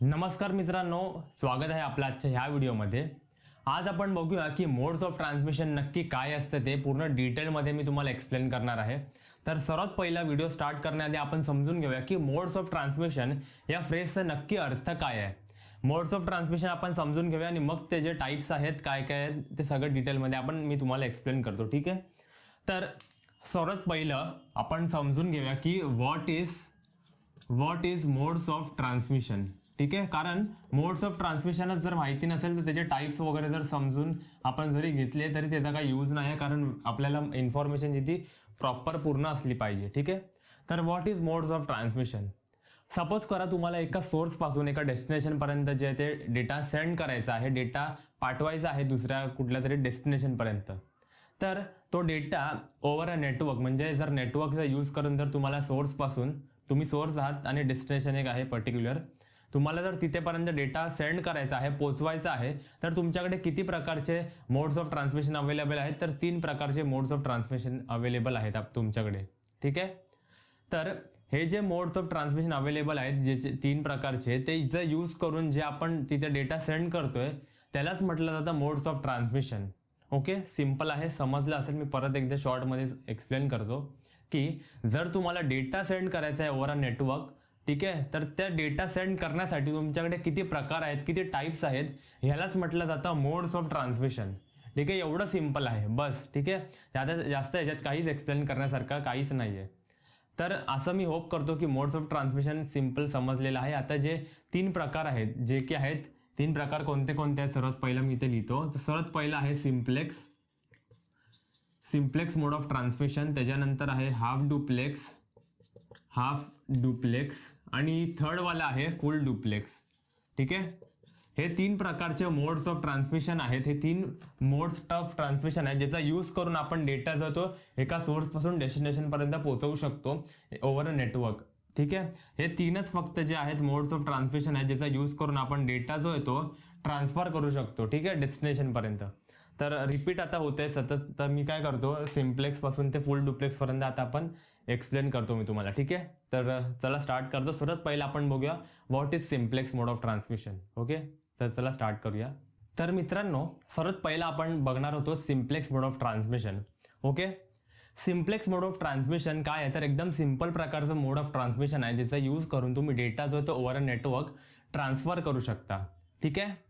नमस्कार मित्रांनो, स्वागत आहे आपल्या आजच्या ह्या व्हिडिओमध्ये। आज आपण बघूया की मोड्स ऑफ ट्रान्समिशन नक्की काय असतं ते पूर्ण डिटेलमध्ये मी तुम्हाला एक्सप्लेन करणार आहे। तर सर्वात पहिला व्हिडिओ स्टार्ट करण्याआधी आपण समजून घेऊया की मोड्स ऑफ ट्रान्समिशन या फ्रेजचा नक्की अर्थ काय आहे। मोड्स ऑफ ट्रान्समिशन आपण समजून घेऊया आणि मग ते जे टाइप्स आहेत काय काय ते सगळं डिटेलमध्ये मी तुम्हाला एक्सप्लेन करतो, ठीक आहे। तर सर्वात पहिलं आपण समजून घेऊया की what is modes of transmission, ठीक आहे। कारण मोड्स ऑफ ट्रान्समिशनच जर माहिती नसेल तर त्याचे टाइप्स वगैरे जर समजून आपण जरी घेतले तरी त्याचा काही यूज नाही, कारण आपल्याला इन्फॉर्मेशन जी प्रॉपर पूर्ण असली पाहिजे, ठीक आहे। तर what is modes of transmission. Suppose करा तुम्हाला एका सोर्स पासून एका डेस्टिनेशन पर्यंत जे ते डेटा सेंड करायचा आहे, डेटा पाठवायचा आहे दुसऱ्या कुठल्या तरी डेस्टिनेशन पर्यंत। तर तो डेटा ओव्हर अ नेटवर्क, म्हणजे जर नेटवर्कचा यूज करून जर तुम्हाला सोर्स पासून, तुम्ही सोर्स आहात आणि डेस्टिनेशन एक आहे पर्टिक्युलर, तुम्हाला जर तिथेपर्यंत डेटा सेंड करायचा आहे, पोहोचवायचा आहे, तर तुमच्याकडे किती प्रकारचे मोड्स ऑफ ट्रान्समिशन अवेलेबल आहेत? तर 3 प्रकारचे मोड्स ऑफ ट्रान्समिशन अवेलेबल आहेत तुमच्याकडे, ठीक आहे। तर हे जे मोड्स ऑफ ट्रान्समिशन अवेलेबल आहेत, जे 3 प्रकारचे, ते जे यूज करून जे आपण तिथे डेटा सेंड करतोय त्यालाच म्हटलं जातं modes of transmission. Okay, simple आहे, समजलं असेल। मी परत एकदा शॉर्टमध्ये एक्सप्लेन करतो की जर तुम्हाला डेटा सेंड करायचा आहे ओव्हर अ नेटवर्क, ठीक आहे, तर त्या डेटा सेंड करण्यासाठी तुमच्याकडे किती प्रकार आहेत, किती टाइप्स आहेत, ह्यालाच म्हटलं जातं मोड्स ऑफ ट्रान्समिशन, ठीक आहे। एवढं सिंपल आहे बस, ठीक आहे। जास्त याच्यात काहीच एक्सप्लेन करण्यासारखं काहीच नाहीये। तर असं मी होप करतो की मोड्स ऑफ ट्रान्समिशन सिंपल समजलेलं आहे। आता जे 3 प्रकार आहेत, जे की आहेत 3 प्रकार कोणते कोणते आहेत, सर्वात पहिला मी इथे लिहितो। तर सर्वात पहिला आहे सिम्प्लेक्स मोड ऑफ ट्रान्समिशन, त्याच्यानंतर आहे हाफ डुप्लेक्स आणि थर्ड वाला आहे फुल डुप्लेक्स, ठीक आहे। हे 3 प्रकारचे मोड्स ऑफ ट्रान्समिशन आहेत। हे 3 मोड्स ऑफ ट्रान्समिशन आहेत ज्याचा यूज करून आपण डेटा जो तो एका सोर्स पासून डेस्टिनेशन पर्यंत पोहोचवू शकतो ओव्हर अ नेटवर्क, ठीक आहे। हे 3च फक्त जे आहेत मोड्स ऑफ ट्रान्समिशन आहेत ज्याचा यूज करून आपण डेटा जो आहे तो ट्रान्सफर करू शकतो, ठीक आहे, डेस्टिनेशन पर्यंत। तर रिपीट आता होतंय सतत, तर मी काय करतो, सिम्प्लेक्स पासून ते फुल डुप्लेक्स पर्यंत आता आपण एक्सप्लेन करतो मी तुम्हाला, ठीक आहे। तर चला स्टार्ट करतो। सर्वात पहिला आपण बघूया what is simplex mode of transmission. Okay, तर चला स्टार्ट करूया। तर मित्रांनो, सर्वात पहिला आपण बघणार होतो simplex mode of transmission. Okay, simplex mode of transmission काय आहे, तर एकदम सिंपल प्रकारचं मोड ऑफ ट्रान्समिशन आहे ज्याचा यूज करून तुम्ही डेटा जो आहे तो ओव्हर अ नेटवर्क ट्रान्सफर करू शकता, ठीक आहे।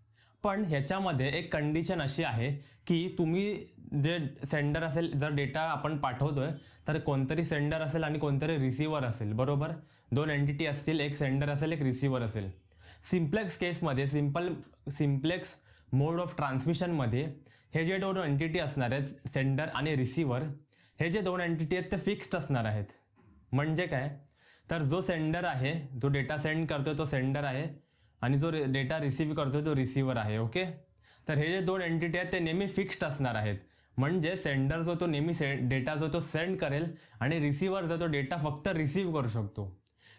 पण ह्याच्यामध्ये एक कंडिशन अशी आहे की तुम्ही जे सेंडर असेल, जर डेटा आपण पाठवतोय तर कोणतरी सेंडर असेल आणि कोणतरी रिसिव्हर असेल, बरोबर। 2 एंटिटी असतील, एक सेंडर असेल एक रिसिव्हर असेल। सिम्प्लेक्स केसमध्ये, सिम्प्लेक्स मोड ऑफ ट्रान्समिशनमध्ये हे जे 2 एंटिटी असणार आहेत, सेंडर आणि रिसिव्हर, हे जे 2 एंटिटी आहेत ते फिक्स्ड असणार आहेत। म्हणजे काय, तर जो सेंडर आहे, जो डेटा सेंड करतोय तो सेंडर आहे आणि जो डेटा रिसीव्ह करतोय तो रिसिव्हर आहे। ओके, तर हे जे 2 एंटिटी आहेत ते नेहमी फिक्स्ड असणार आहेत। म्हणजे सेंडर जो तो नेहमी डेटा जो तो सेंड करेल आणि रिसिव्हर जो तो डेटा फक्त रिसीव्ह करू शकतो।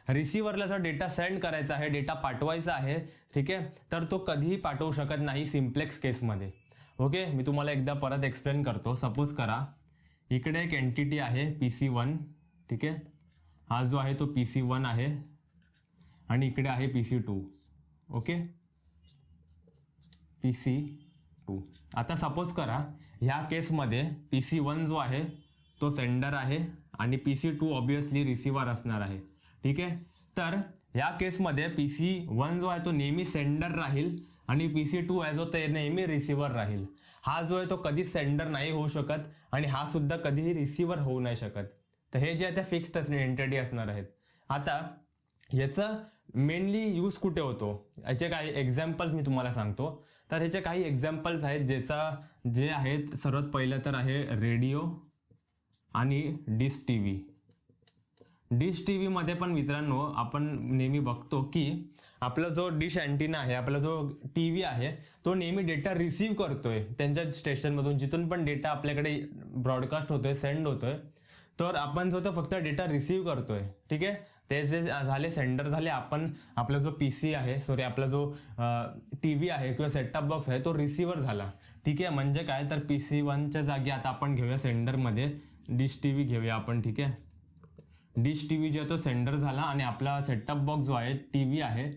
रिसिव्हरला जर डेटा सेंड करायचा आहे, डेटा पाठवायचा आहे, ठीक आहे, तर तो कधीही पाठवू शकत नाही सिम्प्लेक्स केसमध्ये। ओके, मी तुम्हाला एकदा परत एक्सप्लेन करतो। सपोज करा इकडे एक एंटिटी आहे PC1, ठीक आहे, हा जो आहे तो PC1 आहे आणि इकडे आहे PC2। Okay, PC2। आता सपोज करा ह्या केसमध्ये PC1 जो आहे तो सेंडर आहे आणि PC2 ऑब्विसली रिसिव्हर असणार आहे, ठीक आहे। तर ह्या केसमध्ये PC1 जो आहे तो नेहमी सेंडर राहील आणि PC2 आहे जो ते नेहमी रिसिव्हर राहील। हा जो आहे तो कधी सेंडर नाही होऊ शकत आणि हा सुद्धा कधीही रिसिव्हर होऊ नाही शकत। तर हे जे आहे ते फिक्स्ड एंटिटी असणार आहेत। आता याचं मेनली यूज कुठे होतो, याचे काही एक्झाम्पल्स मी तुम्हाला सांगतो। तर ह्याचे काही एक्झाम्पल्स आहेत जे आहेत, सर्वात पहिलं तर आहे रेडिओ आणि डिश टीव्ही। डिश टीव्ही मध्ये पण मित्रांनो आपण नेहमी बघतो की आपला जो डिश अँटिना आहे, आपला जो टीव्ही आहे, तो नेहमी डेटा रिसीव्ह करतोय त्यांच्या स्टेशनमधून, जिथून पण डेटा आपल्याकडे ब्रॉडकास्ट होतोय, सेंड होतोय, तर आपण जो तो फक्त डेटा रिसीव्ह करतोय, ठीक आहे। ते जे झाले सेंडर झाले, आपण आपला जो PC आहे, सॉरी आपला जो टीव्ही आहे किंवा सेटटॉप बॉक्स आहे तो रिसिव्हर झाला, ठीक आहे। म्हणजे काय, तर PC1च्या जागी आता आपण घेऊया सेंडरमध्ये डिश टीव्ही घेऊया आपण, ठीक आहे। डिश टीव्ही जो आहे तो सेंडर झाला आणि आपला सेटटॉप बॉक्स जो आहे टीव्ही आहे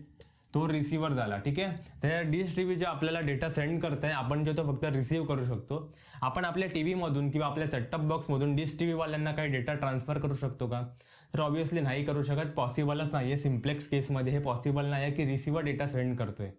तो रिसिव्हर झाला. ठीक आहे, तर डिश टीव्ही जे आपल्याला डेटा सेंड करताय आपण जे तो फक्त रिसिव्ह करू शकतो. आपण आपल्या टीव्ही मधून किंवा आपल्या सेटअप बॉक्स मधून डिश टीव्ही वाल्यांना काही डेटा ट्रान्सफर करू शकतो का? तर ऑब्व्हियसली नाही करू शकत, पॉसिबलच नाहीये. सिम्प्लेक्स केसमध्ये हे पॉसिबल नाही आहे की रिसिव्हर डेटा सेंड करतोय.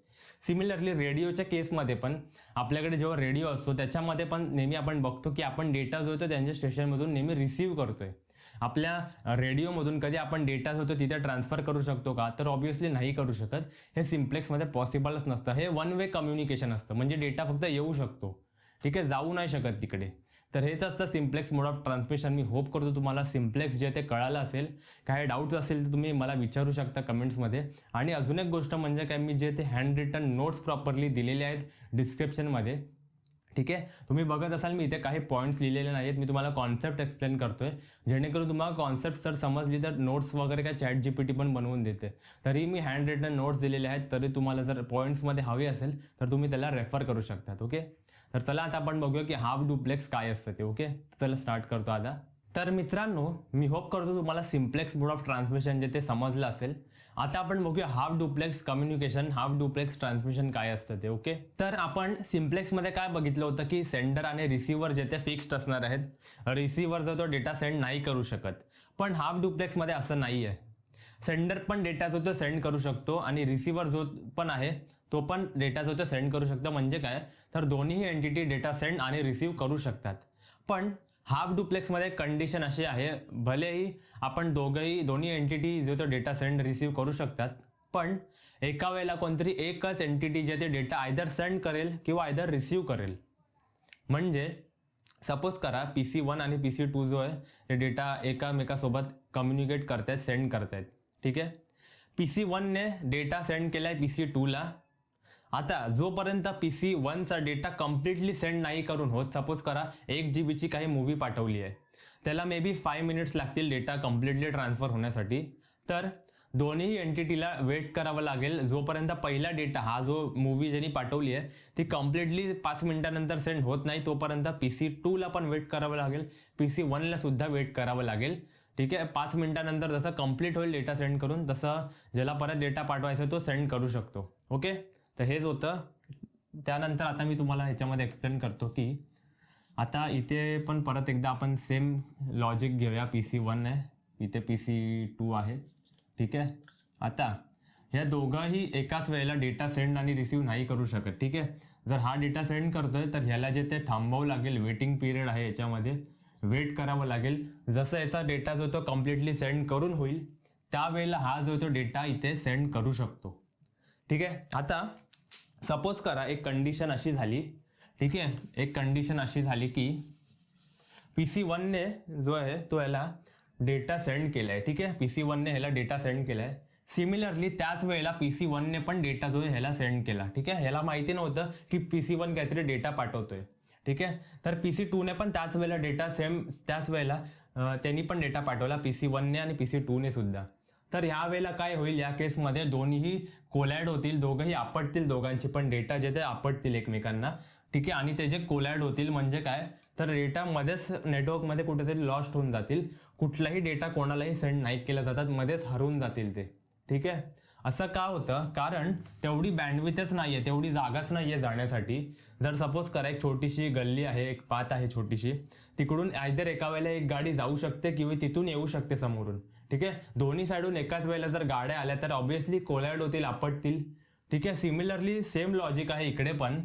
सिमिलरली रेडिओच्या केसमध्ये पण आपल्याकडे जेव्हा रेडिओ असतो त्याच्यामध्ये पण नेहमी आपण बघतो की आपण डेटा जो होतो त्यांच्या स्टेशनमधून नेहमी रिसिव्ह करतोय. आपल्या रेडिओमधून कधी आपण डेटा जो होतो तिथे ट्रान्सफर करू शकतो का? तर ऑब्व्हियसली नाही करू शकत. हे सिम्प्लेक्समध्ये पॉसिबलच नसतं. हे वन वे कम्युनिकेशन असतं, म्हणजे डेटा फक्त येऊ शकतो. ठीक आहे, जाऊ नाही शकत तिकडे. तर हेच असतं simplex mode of transmission. Me hope करतो तुम्हाला सिम्प्लेक्स जे ते कळालं असेल. काही डाऊट्स असेल तर तुम्ही मला विचारू शकता कमेंट्समध्ये. आणि अजून एक गोष्ट म्हणजे काय, मी जे ते हँड रिटन नोट्स प्रॉपरली दिलेले आहेत डिस्क्रिप्शनमध्ये. ठीक आहे, तुम्ही बघत असाल मी इथे काही पॉईंट्स लिहिलेले नाहीत. मी तुम्हाला कॉन्सेप्ट एक्सप्लेन करतोय, जेणेकरून तुम्हाला कॉन्सेप्ट जर समजली तर नोट्स वगैरे काय चॅट जीपीटी पण बनवून देते. तरी मी हँड रिटन नोट्स दिलेले आहेत, तरी तुम्हाला जर पॉईंट्समध्ये हवी असेल तर तुम्ही त्याला रेफर करू शकतात. ओके, तर चला आता आपण बघूया की हाफ डुप्लेक्स काय असतं ते. ओके, चला स्टार्ट करतो आता. तर मित्रांनो, मी होप करतो तुम्हाला सिम्प्लेक्स मोड ऑफ ट्रान्समिशन जे ते समजलं असेल. आता आपण बघूया half duplex communication, half duplex transmission काय असतं ते. ओके, तर आपण सिम्प्लेक्स मध्ये काय बघितलं होतं की सेंडर आणि रिसिव्हर जे ते फिक्स्ड असणार आहेत. रिसिव्हर जो तो डेटा सेंड नाही करू शकत. पण हाफ डुप्लेक्स मध्ये असं नाही आहे. सेंडर पण डेटा जो तो सेंड करू शकतो आणि रिसिव्हर जो पण आहे तो पण डेटा जो तो सेंड करू शकतो. म्हणजे काय, तर दोन्ही एंटिटी डेटा सेंड आणि रिसिव्ह करू शकतात. पण हाफ डुप्लेक्स मध्ये कंडिशन अशी आहे, भलेही आपण दोन्ही एंटिटी जो तो डेटा सेंड रिसिव्ह करू शकतात, पण एका वेळेला कोणतरी एकच एंटिटी जे ते डेटा आयदर सेंड करेल किंवा आयदर रिसिव्ह करेल. म्हणजे सपोज करा PC1 आणि PC2 जो आहे ते डेटा एकामेकासोबत कम्युनिकेट करतायत, सेंड करतायत. ठीक आहे, PC1 ने डेटा सेंड केलाय PC2 ला. आता जोपर्यंत PC1 चा डेटा कम्प्लिटली सेंड नाही करून होत, सपोज करा 1 GB ची काही मूवी पाठवली आहे, त्याला मे बी 5 मिनिट्स लागतील डेटा कम्प्लिटली ट्रान्सफर होण्यासाठी. तर दोन्ही एंटिटीला वेट करावं लागेल जोपर्यंत पहिला डेटा हा जो मूवी ज्यांनी पाठवली आहे ती कम्प्लिटली 5 मिनिटानंतर सेंड होत नाही, तोपर्यंत PC2 ला पण वेट करावं लागेल, PC1 ला सुद्धा वेट करावं लागेल. ठीक आहे, 5 मिनिटानंतर जसं कम्प्लीट होईल डेटा सेंड करून, तसं ज्याला परत डेटा पाठवायचा तो सेंड करू शकतो. ओके, तर हेच होतं. त्यानंतर आता मी तुम्हाला ह्याच्यामध्ये एक्सप्लेन करतो की आता इथे पण परत एकदा आपण सेम लॉजिक घेऊया. PC1 आहे, इथे PC2 आहे. ठीक आहे, आता ह्या दोघंही एकाच वेळेला डेटा सेंड आणि रिसिव्ह नाही करू शकत. ठीक आहे, जर हा डेटा सेंड करतोय तर ह्याला जे ते थांबवावं लागेल, वेटिंग पिरियड आहे याच्यामध्ये, वेट करावं लागेल. जसं याचा डेटा जो तो कम्प्लिटली सेंड करून होईल त्यावेळेला हा जो तो डेटा इथे सेंड करू शकतो. ठीक आहे, आता सपोज करा एक कंडिशन अशी झाली. ठीक आहे, एक कंडिशन अशी झाली की PC1 ने जो आहे तो याला डेटा सेंड केलाय. ठीक आहे, PC1 ने ह्याला डेटा सेंड केलाय. सिमिलरली त्याच वेळेला PC1 ने पण डेटा जो आहे ह्याला सेंड केला. ठीक आहे, ह्याला माहिती नव्हतं की PC1 काहीतरी डेटा पाठवतोय. ठीक आहे, तर PC2 ने पण त्याच वेळेला डेटा त्याच वेळेला त्यांनी पण डेटा पाठवला, PC1 ने आणि PC2 ने सुद्धा. तर ह्या वेळेला काय होईल, या केसमध्ये दोन्हीही कोलॅड होतील, दोघंही आपटतील, दोघांचे पण डेटा जे ते आपटतील एकमेकांना. ठीक आहे, आणि ते जे कोलॅड होतील म्हणजे काय, तर डेटा मध्येच नेटवर्कमध्ये कुठेतरी लॉस्ट होऊन जातील. कुठलाही डेटा कोणालाही सेंड नाही केला जातात, मध्येच हरवून जातील ते. ठीक आहे, असं का होतं, कारण तेवढी बँडविथच नाहीये, तेवढी जागाच नाहीये जाण्यासाठी. जर सपोज करा एक छोटीशी गल्ली आहे, एक पाथ आहे छोटीशी, तिकडून आयदर एका वेळेला एक गाडी जाऊ शकते किंवा तिथून येऊ शकते समोरून. ठीक आहे, दोन्ही साईडून एकाच वेळेला जर गाड्या आल्या तर ऑब्व्हियसली कोलॅड होतील, आपटतील. ठीक आहे, सिमिलरली सेम लॉजिक आहे इकडे पण,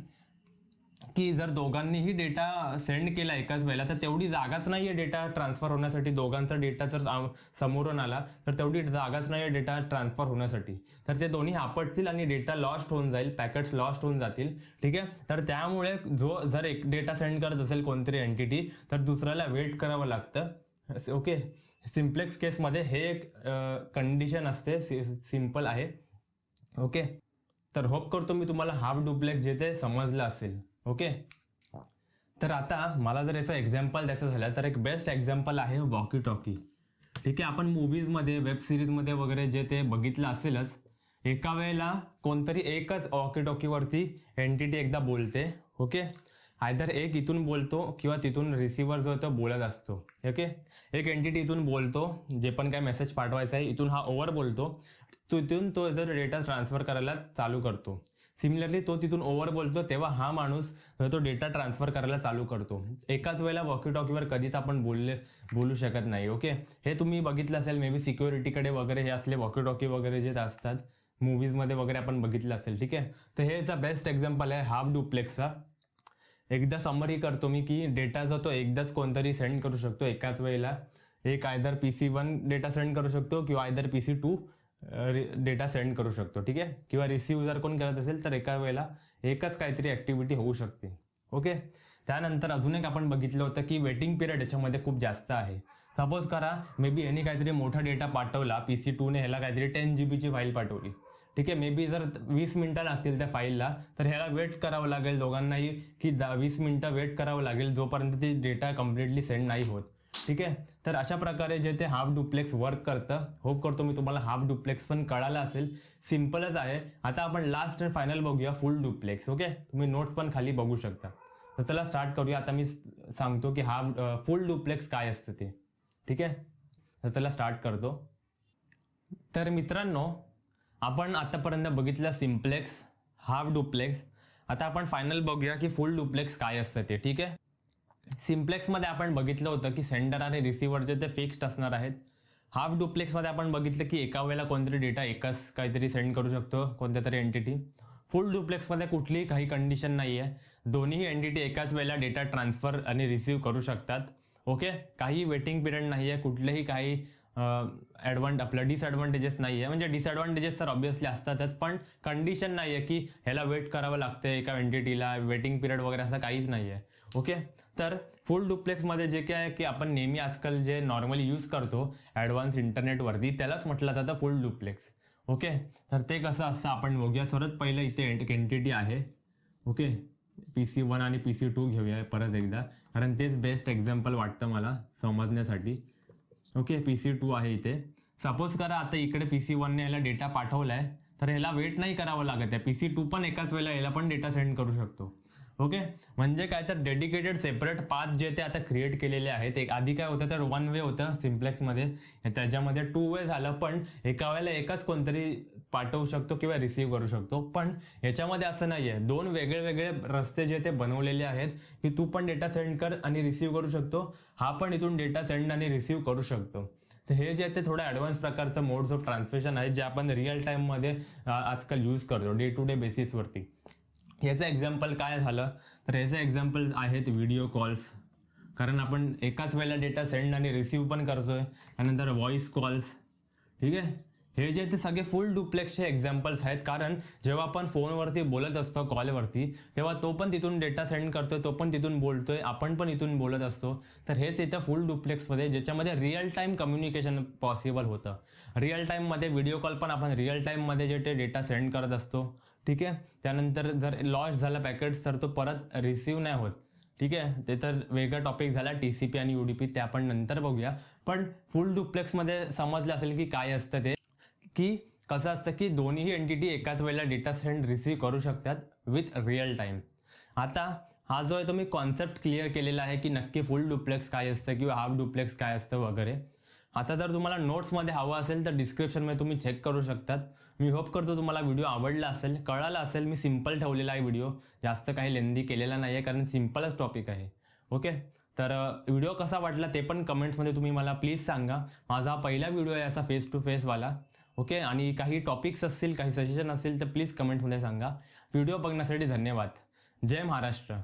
की जर दोघांनीही डेटा सेंड केला एकाच वेळेला तर तेवढी जागाच नाहीये डेटा ट्रान्सफर होण्यासाठी. दोघांचा डेटा जर समोरून आला तर तेवढी जागाच नाहीये डेटा ट्रान्सफर होण्यासाठी. तर ते दोन्ही आपटतील आणि डेटा लॉस्ट होऊन जाईल, पॅकेट्स लॉस्ट होऊन जातील. ठीक आहे, तर त्यामुळे जर एक डेटा सेंड करत असेल कोणतरी एंटिटी तर दुसऱ्याला वेट करावं लागतं. ओके, सिम्प्लेक्स केसमध्ये हे एक कंडिशन असते, सिम्पल आहे. ओके, तर होप करतो मी तुम्हाला हाफ डुप्लेक्स जे ते समजलं असेल. ओके, तर आता मला जर याचं एक्झाम्पल द्यायचं झालं तर एक बेस्ट एक्झाम्पल आहे वॉकी टॉकी. ठीक आहे, आपण मूवीजमध्ये, वेब सिरीजमध्ये वगैरे जे ते बघितलं असेलच, एका वेळेला कोणतरी एकच वॉकी टॉकीवरती एंटिटी एकदा बोलते. ओके, आयदर एक इथून बोलतो किंवा तिथून रिसिव्हर जो तो बोलत असतो. ओके, एक एंटिटी इथून बोलतो, जे पण काय मेसेज पाठवायचा आहे इथून हा ओव्हर बोलतो, तिथून तो जर डेटा ट्रान्सफर करायला चालू करतो. सिमिलरली तो तिथून ओव्हर बोलतो तेव्हा हा माणूस तो डेटा ट्रान्सफर करायला चालू करतो. एकाच वेळेला वॉकी टॉकीवर कधीच आपण बोलू शकत नाही. ओके, हे तुम्ही बघितलं असेल मे बी सिक्युरिटीकडे वगैरे हे असले वॉकी टॉकी वगैरे जे असतात मूवीजमध्ये वगैरे आपण बघितलं असेल. ठीक आहे, तर हेचा बेस्ट एक्झाम्पल आहे हाफ डुप्लेक्सचा. एकदा समरी करतो मी की डेटा जो तो एकदाच कोणतरी सेंड करू शकतो एकाच वेळेला. एक आयदर PC1 डेटा सेंड करू शकतो किंवा आयदर PC2 डेटा सेंड करू शकतो. ठीक आहे, किंवा रिसीव्ह जर कोण करत असेल तर एका वेळेला एकच काहीतरी ऍक्टिव्हिटी होऊ शकते. ओके, त्यानंतर अजून एक आपण बघितलं होतं की वेटिंग पिरियड याच्यामध्ये खूप जास्त आहे. सपोज करा मे बी यांनी काहीतरी मोठा डेटा पाठवला, PC2ने ह्याला काहीतरी 10 GB ची फाईल पाठवली. ठीक आहे, मे बी जर 20 मिनिटं लागतील त्या फाईलला, तर ह्याला वेट करावं लागेल दोघांनाही की 20 मिनिटं वेट करावं लागेल जोपर्यंत ती डेटा कम्प्लिटली सेंड नाही होत. ठीक आहे, तर अशा प्रकारे जे ते हाफ डुप्लेक्स वर्क करतं. होप करतो मी तुम्हाला हाफ डुप्लेक्स पण कळालं असेल. सिम्पलच आहे. आता आपण लास्ट आणि फायनल बघूया फुल डुप्लेक्स. ओके, तुम्ही नोट्स पण खाली बघू शकता. तर चला स्टार्ट करूया. आता मी सांगतो की फुल डुप्लेक्स काय असतं ते. ठीक आहे, तर चला स्टार्ट करतो. तर मित्रांनो, आपण आतापर्यंत बघितलं सिम्प्लेक्स, हाफ डुप्लेक्स. आता आपण फायनल बघूया की फुल डुप्लेक्स काय असतं ते. ठीक आहे, सिम्प्लेक्समध्ये आपण बघितलं होतं की सेंडर आणि रिसिव्हर जे ते फिक्स्ड असणार आहेत. हाफ डुप्लेक्समध्ये आपण बघितलं की एका वेळेला कोणतरी डेटा एकच काहीतरी सेंड करू शकतो कोणत्या तरी एंटिटी. फुल डुप्लेक्समध्ये कुठलीही काही कंडिशन नाही आहे. दोन्ही एंटिटी एकाच वेळेला डेटा ट्रान्सफर आणि रिसिव्ह करू शकतात. ओके, काही वेटिंग पिरियड नाही आहे, कुठलेही काही आपलं डिसएडव्हान्टेजेस नाही आहे. म्हणजे डिसएडव्हान्टेजेस तर ऑब्व्हियसली असतातच, पण कंडिशन नाही आहे की ह्याला वेट करावं लागतं एका एंटिटीला, वेटिंग पिरियड वगैरे असं काहीच नाही आहे. ओके, तर फुल डुप्लेक्समध्ये जे काय आहे की आपण नेहमी आजकाल जे नॉर्मली यूज करतो ॲडव्हान्स इंटरनेटवरती त्यालाच म्हटलं जातं फुल डुप्लेक्स. ओके, तर ते कसं असतं आपण बघूया. सर्वात पहिलं इथे एक एंटिटी आहे. ओके, PC1 आणि PC2 घेऊया परत एकदा, कारण तेच बेस्ट एक्झाम्पल वाटतं मला समजण्यासाठी. ओके, PC2 आहे इथे. सपोज करा आता इकडे PC1ने याला डेटा पाठवलाय, तर ह्याला वेट नाही करावं लागत आहे. PC2 पण एकाच वेळेला याला पण डेटा सेंड करू शकतो. ओके, म्हणजे काय तर डेडिकेटेड सेपरेट पाथ जे ते आता क्रिएट केलेले आहेत. एक आधी काय होतं तर 1 वे होतं सिम्प्लेक्समध्ये, त्याच्यामध्ये 2 वे झालं, पण एका वेळेला एकच कोणतरी पाठवू शकतो किंवा रिसीव्ह करू शकतो. पण याच्यामध्ये असं नाहीये, 2 वेगळे वेगळे रस्ते जे ते बनवलेले आहेत की तू पण डेटा सेंड कर आणि रिसीव्ह करू शकतो, हा पण इथून डेटा सेंड आणि रिसीव्ह करू शकतो. तर हे जे ते थोडं ॲडव्हान्स प्रकारचं मोड्स ऑफ ट्रान्समिशन आहे जे आपण रिअल टाईममध्ये आजकाल यूज करतो डे टू डे बेसिसवरती. याचं एक्झाम्पल काय झालं तर याचं एक्झाम्पल आहेत व्हिडिओ कॉल्स, कारण आपण एकाच वेळेला डेटा सेंड आणि रिसीव्ह पण करतोय. त्यानंतर व्हॉइस कॉल्स. ठीक आहे, हे जे ते सगळे फुल डुप्लेक्सचे एक्झाम्पल्स आहेत, कारण जेव्हा आपण फोनवरती बोलत असतो कॉलवरती तेव्हा तो पण तिथून डेटा सेंड करतोय, तो पण तिथून बोलतोय, आपण पण इथून बोलत असतो. तर हेच इथं फुल डुप्लेक्समध्ये ज्याच्यामध्ये रिअल टाईम कम्युनिकेशन पॉसिबल होतं. रिअल टाईममध्ये व्हिडिओ कॉल पण आपण रिअल टाईममध्ये जे ते डेटा सेंड करत असतो. ठीक आहे, त्यानंतर जर लॉस झाला पॅकेट्स तर तो परत रिसीव्ह नाही होत. ठीक आहे, ते तर वेगळा टॉपिक झाला TCP आणि UDP, ते आपण नंतर बघूया. पण फुल डुप्लेक्समध्ये समजलं असेल की काय असतं ते, की कसं असतं की दोन्ही एंटिटी एकाच वेळेला डेटा सेंड रिसीव्ह करू शकतात विथ रिअल टाईम. आता हा जो आहे तो मी कॉन्सेप्ट क्लिअर केलेला आहे की नक्की फुल डुप्लेक्स काय असतं किंवा हाफ डुप्लेक्स काय असतं वगैरे. आता जर तुम्हाला नोट्समध्ये हवं असेल तर डिस्क्रिप्शनमध्ये तुम्ही चेक करू शकतात. मी होप करतो तुम्हाला व्हिडिओ आवडला असेल, कळाला असेल. मी सिम्पल ठेवलेला आहे व्हिडिओ, जास्त काही लेंदी केलेला नाही आहे, कारण सिम्पलच टॉपिक आहे. ओके, तर व्हिडिओ कसा वाटला ते पण कमेंट्समध्ये तुम्ही मला प्लीज सांगा. माझा हा पहिला व्हिडिओ आहे असा फेस टू फेसवाला. ओके, आणि काही टॉपिक्स असतील, काही सजेशन असतील तर प्लीज कमेंटमध्ये सांगा. व्हिडिओ बघण्यासाठी धन्यवाद. जय महाराष्ट्र.